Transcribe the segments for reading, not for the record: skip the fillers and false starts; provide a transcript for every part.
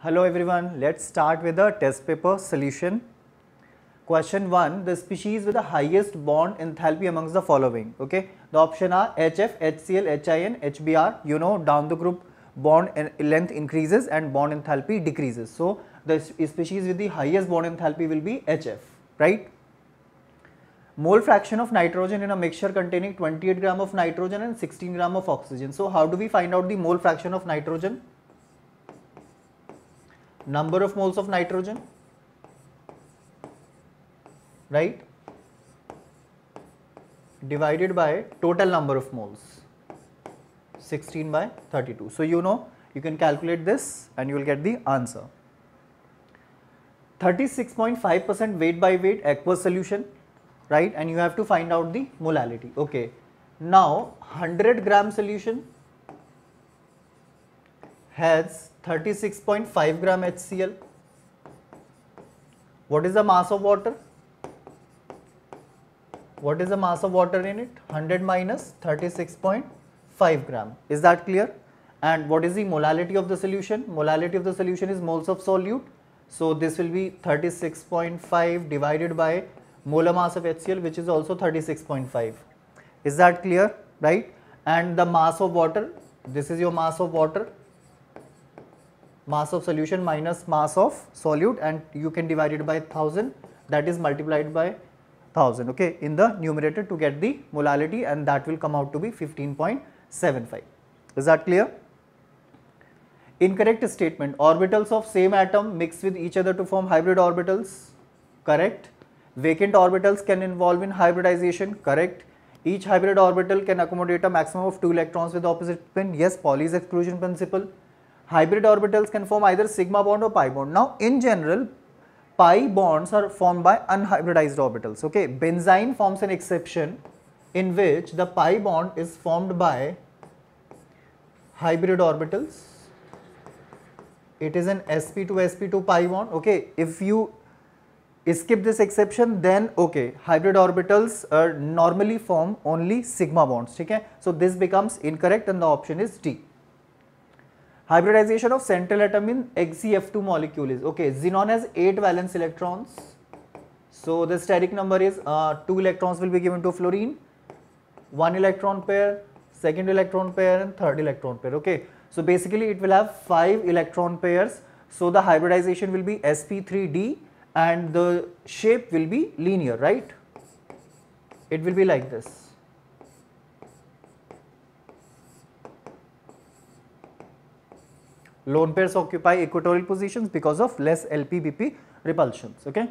Hello everyone, let's start with the test paper solution. Question 1, the species with the highest bond enthalpy amongst the following. Okay, the option are HF, HCl, HIN, HBr. You know, down the group bond length increases and bond enthalpy decreases. So the species with the highest bond enthalpy will be HF, right? Mole fraction of nitrogen in a mixture containing 28 gram of nitrogen and 16 gram of oxygen. So how do we find out the mole fraction of nitrogen? Number of moles of nitrogen, right, divided by total number of moles, 16 by 32. So you know, you can calculate this and you will get the answer. 36.5% weight by weight aqueous solution, right, and you have to find out the molality. Okay, now 100 gram solution has 36.5 gram HCl. What is the mass of water? What is the mass of water in it? 100 minus 36.5 gram. Is that clear? And what is the molality of the solution? Molality of the solution is moles of solute. So this will be 36.5 divided by molar mass of HCl, which is also 36.5. Is that clear? Right? And the mass of water, this is your mass of water, mass of solution minus mass of solute, and you can divide it by 1000, that is multiplied by 1000, okay, in the numerator to get the molality, and that will come out to be 15.75. Is that clear? Incorrect statement. Orbitals of same atom mix with each other to form hybrid orbitals. Correct. Vacant orbitals can involve in hybridization. Correct. Each hybrid orbital can accommodate a maximum of 2 electrons with opposite spin. Yes, Pauli's exclusion principle. Hybrid orbitals can form either sigma bond or pi bond. Now, in general, pi bonds are formed by unhybridized orbitals. Okay, benzene forms an exception in which the pi bond is formed by hybrid orbitals. It is an sp2 pi bond. Okay, if you skip this exception, then okay, hybrid orbitals normally form only sigma bonds. Okay, so this becomes incorrect and the option is D. Hybridization of central atom in XeF2 molecule is, okay, xenon has 8 valence electrons. So the steric number is 2 electrons will be given to fluorine, 1 electron pair, second electron pair and third electron pair. Okay, so basically it will have 5 electron pairs. So the hybridization will be sp3d and the shape will be linear, right? It will be like this. Lone pairs occupy equatorial positions because of less LP-BP repulsions. Okay.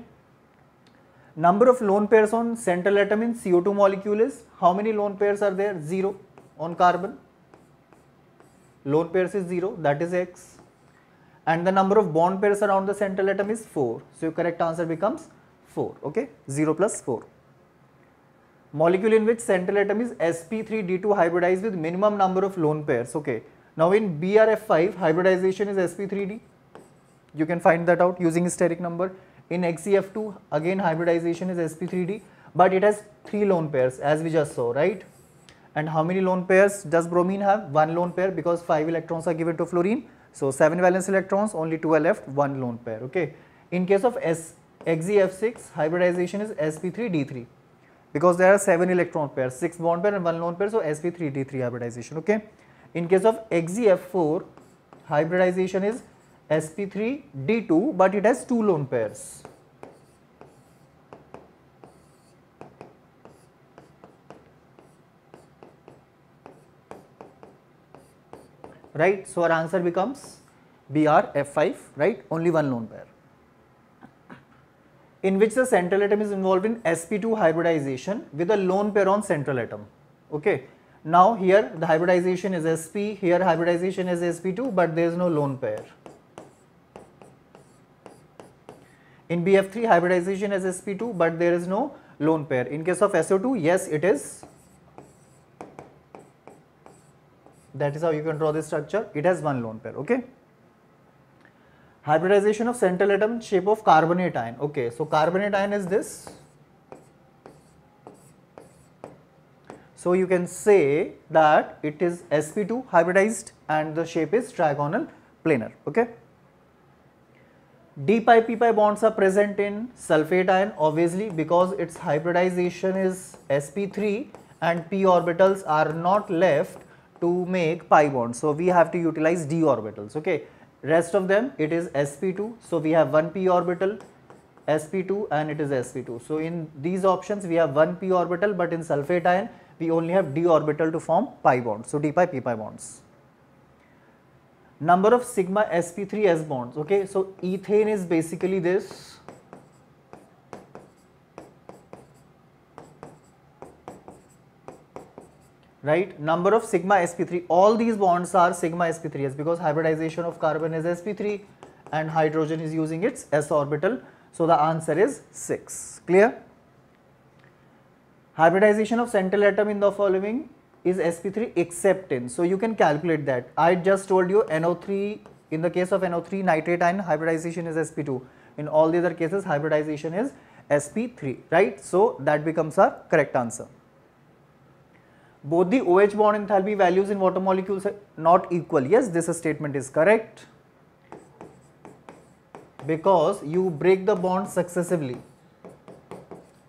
Number of lone pairs on central atom in CO2 molecule is, how many lone pairs are there? 0 on carbon. Lone pairs is 0, that is X. And the number of bond pairs around the central atom is 4. So your correct answer becomes 4. Okay, 0 plus 4. Molecule in which central atom is sp3d2 hybridized with minimum number of lone pairs. Okay. Now in BRF5 hybridization is sp3d, you can find that out using steric number. In XeF2 again hybridization is sp3d, but it has 3 lone pairs as we just saw, right? And how many lone pairs does bromine have? 1 lone pair because 5 electrons are given to fluorine. So 7 valence electrons, only 2 are left, 1 lone pair. Okay. In case of XeF6 hybridization is sp3d3 because there are 7 electron pairs, 6 bond pair and 1 lone pair, so sp3d3 hybridization. Okay. In case of XeF4, hybridization is sp3d2, but it has 2 lone pairs. Right, so our answer becomes BRF5, right, only 1 lone pair. In which the central atom is involved in sp2 hybridization with a lone pair on central atom. Okay. Now here the hybridization is sp, here hybridization is sp2, but there is no lone pair. In BF3 hybridization is sp2, but there is no lone pair. In case of SO2, yes it is. That is how you can draw this structure. It has 1 lone pair. Okay. Hybridization of central atom shape of carbonate ion. Okay, so carbonate ion is this. So you can say that it is sp2 hybridized and the shape is trigonal planar. Okay. D pi p pi bonds are present in sulfate ion obviously because its hybridization is sp3 and p orbitals are not left to make pi bonds. So we have to utilize d orbitals. Okay, rest of them it is sp2. So we have one p orbital sp2 and it is sp2. So in these options we have one p orbital, but in sulfate ion we only have d orbital to form pi bonds. So d pi p pi bonds. Number of sigma sp3 s bonds. Okay, so ethane is basically this. Right, number of sigma sp3, all these bonds are sigma sp3s because hybridization of carbon is sp3 and hydrogen is using its s orbital. So the answer is 6. Clear? Hybridization of central atom in the following is sp3 except in. So you can calculate that. I just told you NO3, in the case of NO3 nitrate ion hybridization is sp2. In all the other cases hybridization is sp3, right? So that becomes our correct answer. Both the OH bond enthalpy values in water molecules are not equal. Yes, this statement is correct because you break the bond successively,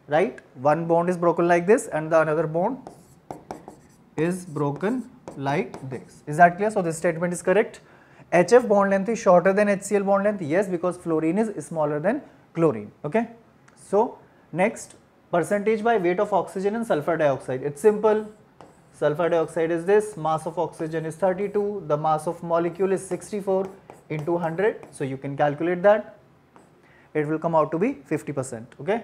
right? One bond is broken like this and the another bond is broken like this. Is that clear? So this statement is correct. HF bond length is shorter than HCl bond length. Yes, because fluorine is smaller than chlorine. Okay. So next, percentage by weight of oxygen and sulfur dioxide. It's simple. Sulfur dioxide is this, mass of oxygen is 32, the mass of molecule is 64 into 100. So you can calculate that. It will come out to be 50%. Okay.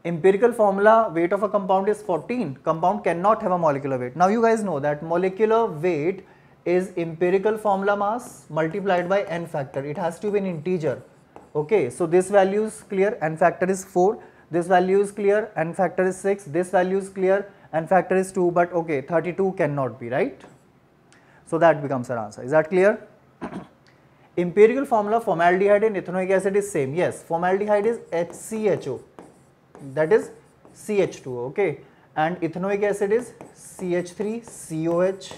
Empirical formula, weight of a compound is 14. Compound cannot have a molecular weight. Now you guys know that molecular weight is empirical formula mass multiplied by n factor. It has to be an integer. Okay, so this value is clear, n factor is 4. This value is clear, n factor is 6. This value is clear, n factor is 2. But okay, 32 cannot be, right? So that becomes our answer. Is that clear? Empirical formula formaldehyde and ethanoic acid is same. Yes, formaldehyde is HCHO. That is CH2, okay, and ethanoic acid is CH3COH,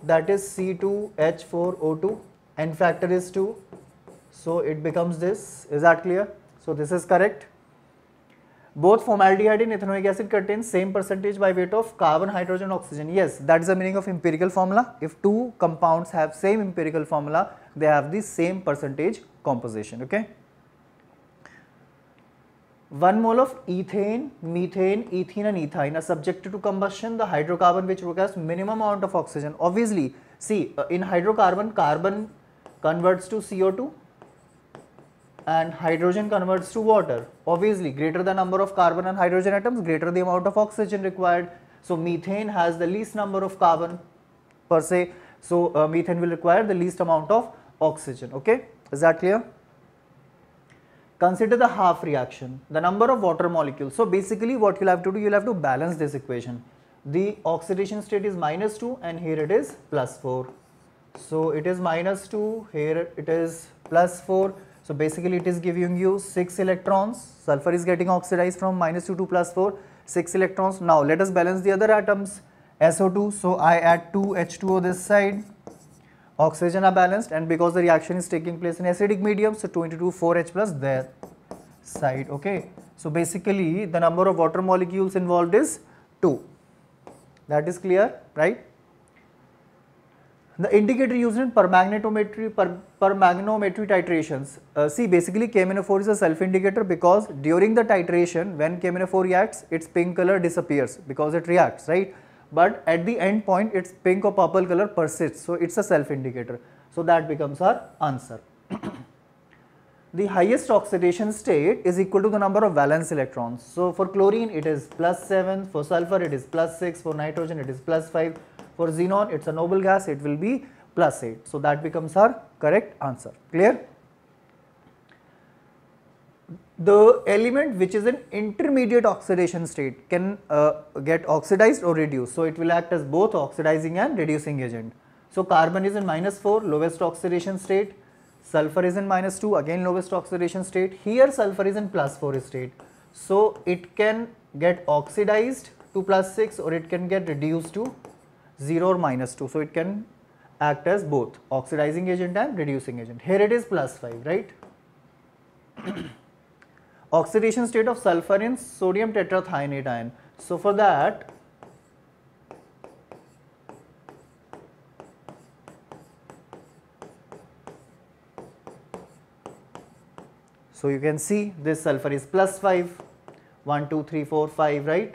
that is C2H4O2, n factor is 2, so it becomes this. Is that clear? So this is correct. Both formaldehyde and ethanoic acid contain same percentage by weight of carbon, hydrogen, oxygen. Yes, that is the meaning of empirical formula. If two compounds have same empirical formula, they have the same percentage composition. Okay. 1 mole of ethane, methane, ethene and ethine are subjected to combustion. The hydrocarbon which requires minimum amount of oxygen. Obviously, see in hydrocarbon, carbon converts to CO2 and hydrogen converts to water. Obviously, greater the number of carbon and hydrogen atoms, greater the amount of oxygen required. So methane has the least number of carbon per se. So methane will require the least amount of oxygen. Okay, is that clear? Consider the half reaction, the number of water molecules. So basically what you'll have to do, you'll have to balance this equation. The oxidation state is -2 and here it is +4. So it is -2, here it is +4. So basically it is giving you 6 electrons. Sulfur is getting oxidized from -2 to +4, 6 electrons. Now let us balance the other atoms. SO2, so I add 2 H2O this side. Oxygen are balanced, and because the reaction is taking place in acidic medium, so 2 into 2, 4H plus their side. Okay, so basically the number of water molecules involved is 2. That is clear, right? The indicator used in permagnetometry titrations. See, basically KMnO4 is a self indicator because during the titration, when KMnO4 reacts, its pink color disappears because it reacts, right? But at the end point its pink or purple color persists, so it's a self indicator. So that becomes our answer. The highest oxidation state is equal to the number of valence electrons. So for chlorine it is +7, for sulfur it is +6, for nitrogen it is +5, for xenon it's a noble gas, it will be +8. So that becomes our correct answer. Clear? The element which is in intermediate oxidation state can get oxidized or reduced. So it will act as both oxidizing and reducing agent. So carbon is in -4, lowest oxidation state. Sulfur is in -2, again lowest oxidation state. Here sulfur is in +4 state. So it can get oxidized to +6 or it can get reduced to 0 or -2. So it can act as both oxidizing agent and reducing agent. Here it is +5, right? Oxidation state of sulfur in sodium tetrathionate ion. So for that, so you can see this sulfur is +5, 1, 2, 3, 4, 5, right?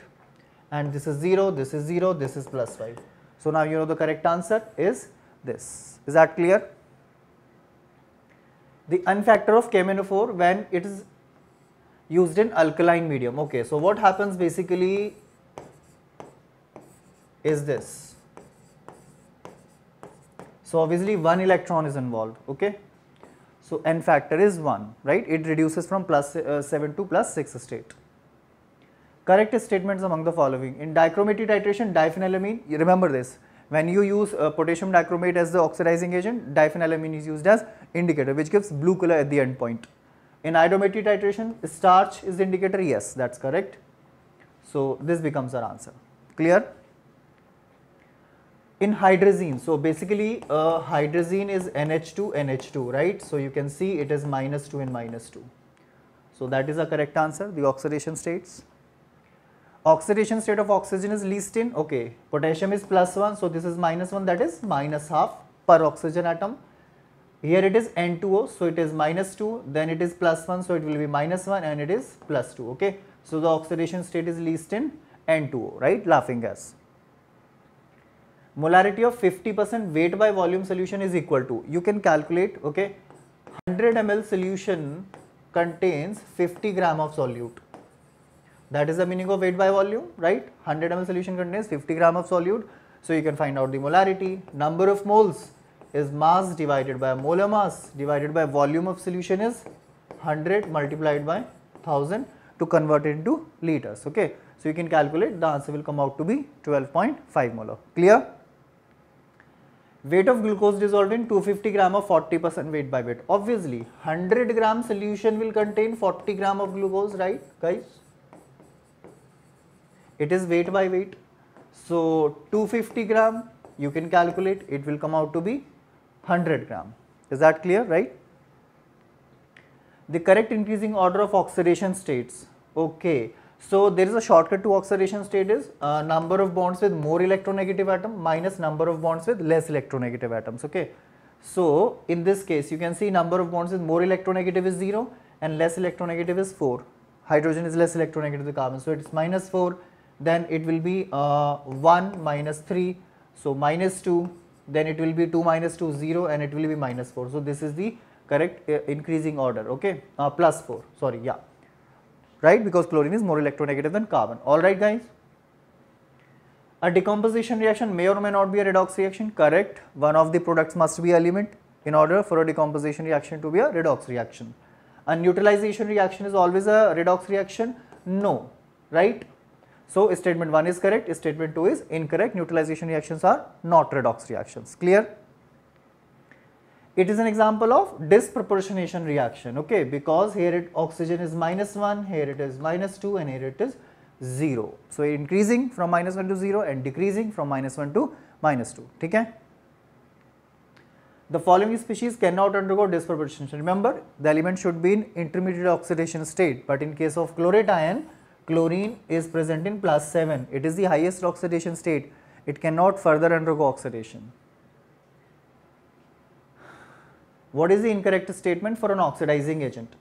And this is 0, this is 0, this is +5. So now you know the correct answer is this. Is that clear? The N factor of KMnO4 when it is used in alkaline medium. Okay, so what happens basically is this. So obviously 1 electron is involved, okay. So N factor is 1, right? It reduces from +7 to +6 state. Correct statements among the following. In dichromatic titration, diphenylamine, you remember this, when you use potassium dichromate as the oxidizing agent, diphenylamine is used as indicator, which gives blue color at the end point. In iodometric titration, starch is the indicator, yes, that's correct. So this becomes our answer. Clear? In hydrazine, so basically hydrazine is NH2, NH2, right? So you can see it is -2 and -2. So that is the correct answer, the oxidation states. Oxidation state of oxygen is least in, okay, potassium is +1, so this is -1, that is -half per oxygen atom. Here it is N2O, so it is -2, then it is +1, so it will be -1 and it is +2, okay. So the oxidation state is least in N2O, right, laughing gas. Molarity of 50% weight by volume solution is equal to, you can calculate, okay, 100 ml solution contains 50 gram of solute. That is the meaning of weight by volume, right? 100 ml solution contains 50 gram of solute. So you can find out the molarity. Number of moles is mass divided by molar mass divided by volume of solution is 100 multiplied by 1000 to convert it into liters, okay. So you can calculate, the answer will come out to be 12.5 molar. Clear? Weight of glucose dissolved in 250 gram of 40% weight by weight. Obviously 100 gram solution will contain 40 gram of glucose, right guys? It is weight by weight. So 250 gram you can calculate, it will come out to be 100 gram. Is that clear, right? The correct increasing order of oxidation states. Okay, so there is a shortcut to oxidation state is number of bonds with more electronegative atom minus number of bonds with less electronegative atoms, okay. So in this case you can see number of bonds with more electronegative is 0 and less electronegative is 4. Hydrogen is less electronegative than carbon, so it is -4. Then it will be 1 minus 3, so -2, then it will be 2 minus 2, 0 and it will be -4. So this is the correct increasing order, okay, +4, sorry, yeah, right, because chlorine is more electronegative than carbon. Alright guys, a decomposition reaction may or may not be a redox reaction, correct. One of the products must be element in order for a decomposition reaction to be a redox reaction. A neutralization reaction is always a redox reaction, no, right. So statement 1 is correct, statement 2 is incorrect. Neutralization reactions are not redox reactions. Clear? It is an example of disproportionation reaction, okay, because here oxygen is -1, here it is -2 and here it is 0. So increasing from -1 to 0 and decreasing from -1 to -2. Okay? The following species cannot undergo disproportionation. Remember, the element should be in intermediate oxidation state, but in case of chlorate ion, chlorine is present in +7. It is the highest oxidation state. It cannot further undergo oxidation. What is the incorrect statement for an oxidizing agent?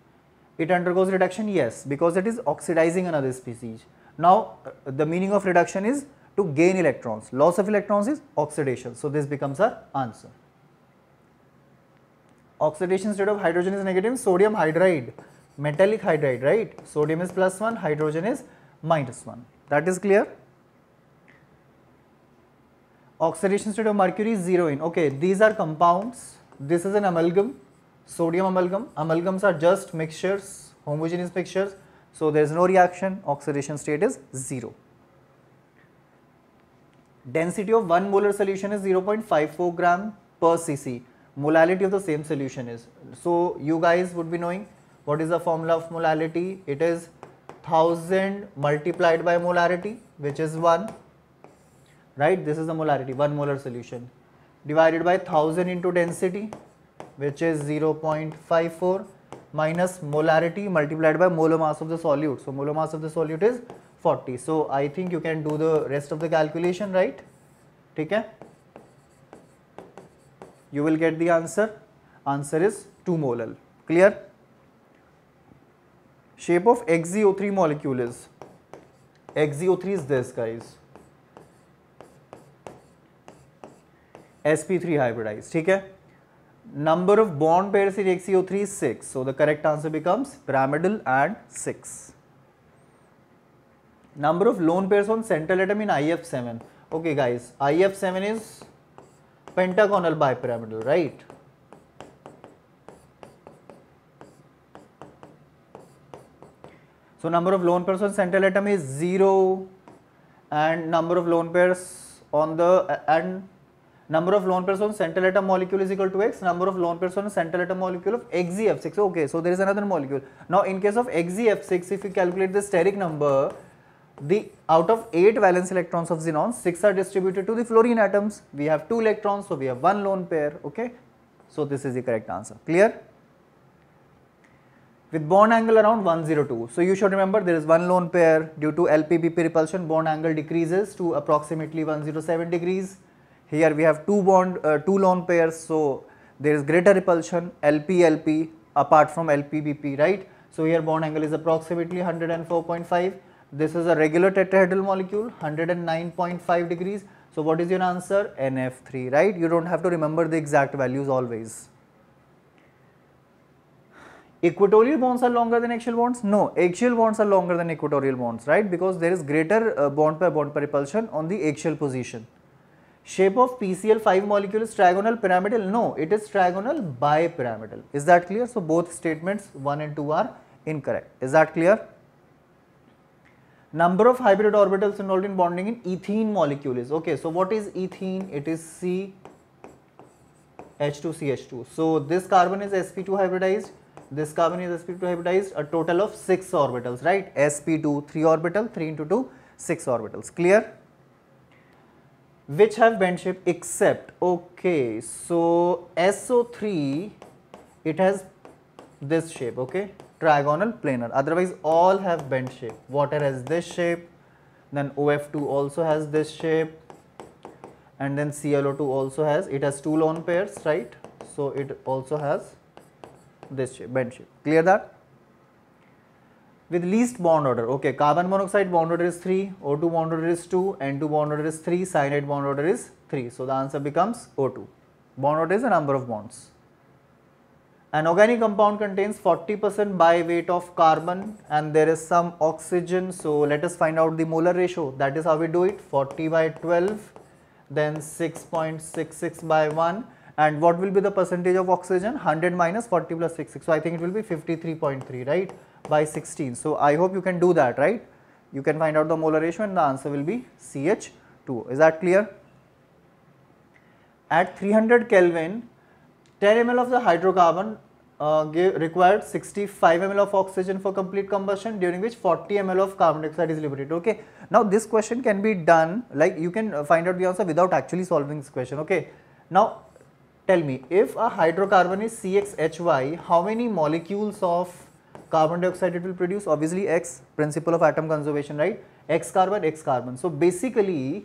It undergoes reduction, yes, because it is oxidizing another species. Now, the meaning of reduction is to gain electrons. Loss of electrons is oxidation. So this becomes our answer. Oxidation state of hydrogen is negative, sodium hydride, metallic hydride, right? Sodium is +1, hydrogen is -1. That is clear? Oxidation state of mercury is 0 in. Okay, these are compounds. This is an amalgam, sodium amalgam. Amalgams are just mixtures, homogeneous mixtures. So there is no reaction, oxidation state is 0. Density of 1 molar solution is 0.54 gram per cc. Molality of the same solution is. So you guys would be knowing what is the formula of molality. It is 1000 multiplied by molarity, which is 1, right? This is the molarity, 1 molar solution. divided by 1000 into density, which is 0.54, minus molarity multiplied by molar mass of the solute. So molar mass of the solute is 40. So I think you can do the rest of the calculation, right? Okay? You will get the answer. Answer is 2 molal. Clear? Shape of XeO3 molecule is, XeO3 is this, guys, sp3 hybridized. Okay? Number of bond pairs in XeO3 is 6. So the correct answer becomes pyramidal and 6. Number of lone pairs on central atom in IF7. Okay guys, IF7 is pentagonal bipyramidal, right? So number of lone pairs on central atom is 0, and number of lone pairs on the number of lone pairs on central atom molecule is equal to x, number of lone pairs on a central atom molecule of XeF6. Okay, so there is another molecule. Now in case of XeF6, if you calculate the steric number, out of 8 valence electrons of xenon, 6 are distributed to the fluorine atoms. We have 2 electrons, so we have 1 lone pair. Okay, so this is the correct answer. Clear? With bond angle around 102. So you should remember there is 1 lone pair. Due to LP-BP repulsion, bond angle decreases to approximately 107 degrees. Here we have 2 lone pairs, so there is greater repulsion, LP-LP apart from LP-BP, right? So here bond angle is approximately 104.5. This is a regular tetrahedral molecule, 109.5 degrees. So what is your answer? NF3, right? You don't have to remember the exact values always. Equatorial bonds are longer than axial bonds? No, axial bonds are longer than equatorial bonds, right? Because there is greater bond pair repulsion on the axial position. Shape of PCl5 molecule is trigonal pyramidal? No, it is trigonal bipyramidal. Is that clear? So both statements 1 and 2 are incorrect. Is that clear? Number of hybrid orbitals involved in bonding in ethene molecule is, okay, so what is ethene? It is CH2CH2. So this carbon is sp2 hybridized, this carbon is sp2 hybridized, a total of 6 orbitals, right? sp2 3 orbital, 3 into 2 6 orbitals. Clear? Which have bend shape except, okay, so SO3, it has this shape, okay, trigonal planar, otherwise all have bend shape. Water has this shape, then OF2 also has this shape, and then ClO2 also has, it has 2 lone pairs, right? So it also has this shape, bend shape. Clear that? With least bond order, okay, carbon monoxide bond order is 3, O2 bond order is 2, N2 bond order is 3, cyanide bond order is 3. So the answer becomes O2. Bond order is the number of bonds. An organic compound contains 40% by weight of carbon and there is some oxygen. So let us find out the molar ratio. That is how we do it. 40 by 12, then 6.66 by 1. And what will be the percentage of oxygen? 100 minus 40 plus 66. So I think it will be 53.3, right? By 16. So I hope you can do that, right? You can find out the molar ratio and the answer will be CH2. Is that clear? At 300 Kelvin, 10 ml of the hydrocarbon required 65 ml of oxygen for complete combustion, during which 40 ml of carbon dioxide is liberated. Okay. Now this question can be done, like you can find out the answer without actually solving this question. Okay. Now tell me, if a hydrocarbon is CXHY, how many molecules of carbon dioxide it will produce? Obviously X, principle of atom conservation, right? X carbon, X carbon. So basically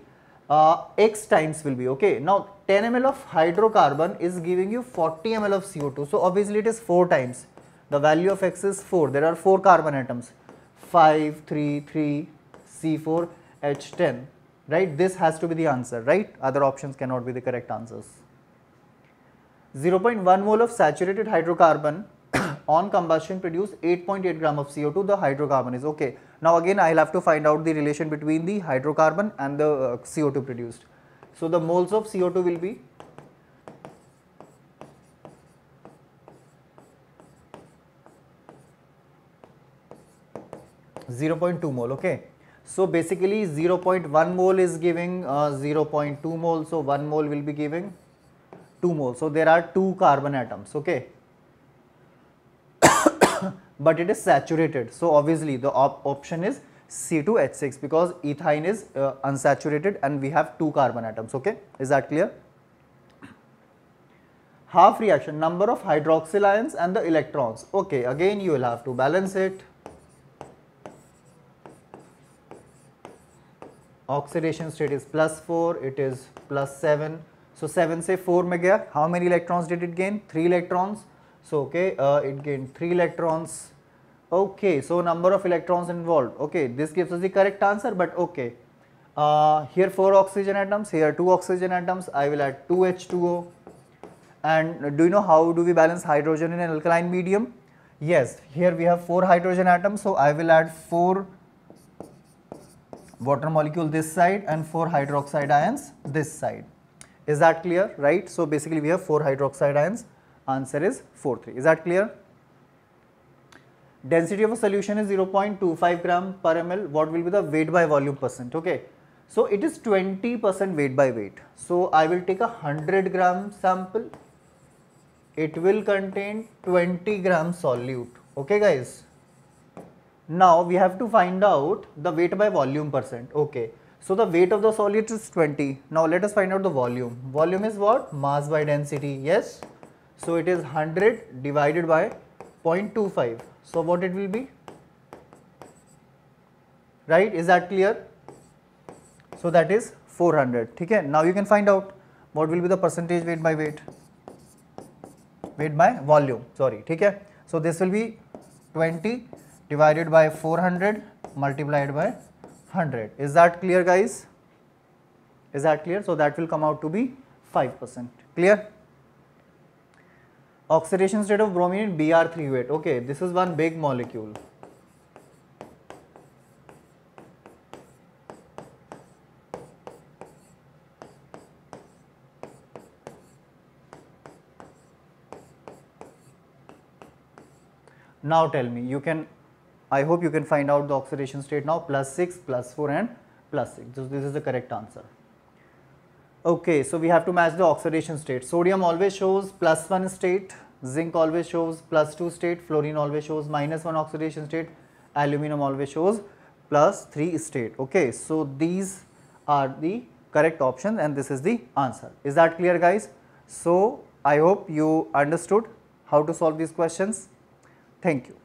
X times will be, okay. Now 10 ml of hydrocarbon is giving you 40 ml of CO2. So obviously it is 4 times. The value of X is 4. There are 4 carbon atoms. 5, 3, 3, C4, H10, right? This has to be the answer, right? Other options cannot be the correct answers. 0.1 mole of saturated hydrocarbon on combustion produce 8.8 gram of CO2. The hydrocarbon is, okay. Now again I will have to find out the relation between the hydrocarbon and the CO2 produced. So the moles of CO2 will be 0.2 mole, okay. So basically 0.1 mole is giving 0.2 mole, so 1 mole will be giving 2 moles. So there are 2 carbon atoms, okay. But it is saturated, so obviously the option is C2H6 because ethyne is unsaturated and we have 2 carbon atoms, okay. Is that clear? half reaction, number of hydroxyl ions and the electrons. Okay, again you will have to balance it. Oxidation state is +4, it is +7. So 7 से 4 में गया, how many electrons did it gain? 3 electrons. So okay, it gained 3 electrons. Okay, so number of electrons involved. Okay, this gives us the correct answer, but okay. Here 4 oxygen atoms, here 2 oxygen atoms. I will add 2 H2O. And do you know how do we balance hydrogen in an alkaline medium? Yes, here we have 4 hydrogen atoms, so I will add 4 water molecule this side and 4 hydroxide ions this side. Is that clear? Right? So basically we have 4 hydroxide ions. Answer is 4,3. Is that clear? Density of a solution is 0.25 gram per ml. What will be the weight by volume percent? Okay. So it is 20% weight by weight. So I will take a 100 gram sample. It will contain 20 gram solute. Okay guys. Now we have to find out the weight by volume percent. Okay. So the weight of the solute is 20. Now let us find out the volume. Volume is what? Mass by density. Yes. So it is 100 divided by 0.25. So what it will be? Right? Is that clear? So that is 400. Okay. Now you can find out what will be the percentage weight by weight. Weight by volume. Sorry. Okay. So this will be 20 divided by 400 multiplied by 100. Is that clear guys? Is that clear? So that will come out to be 5%. Clear? Oxidation state of bromine in Br308. Okay, this is one big molecule. Now tell me, I hope you can find out the oxidation state now, +6, +4 and +6. So this is the correct answer. Okay, so we have to match the oxidation state. Sodium always shows +1 state, zinc always shows +2 state, fluorine always shows -1 oxidation state, aluminum always shows +3 state. Okay, so these are the correct options and this is the answer. Is that clear guys? So I hope you understood how to solve these questions. Thank you.